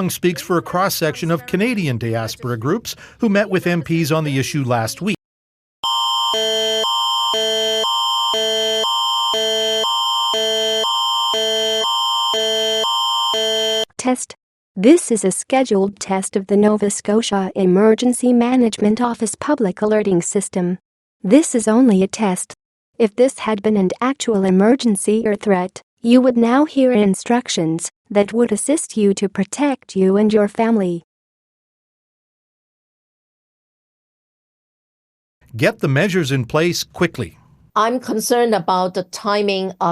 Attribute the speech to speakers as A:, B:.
A: speaks for a cross-section of Canadian diaspora groups who met with MPs on the issue last week.
B: Test. This is a scheduled test of the Nova Scotia Emergency Management Office public alerting system. This is only a test. If this had been an actual emergency or threat, you would now hear instructions that would assist you to protect you and your family.
A: Get the measures in place quickly.
C: I'm concerned about the timing of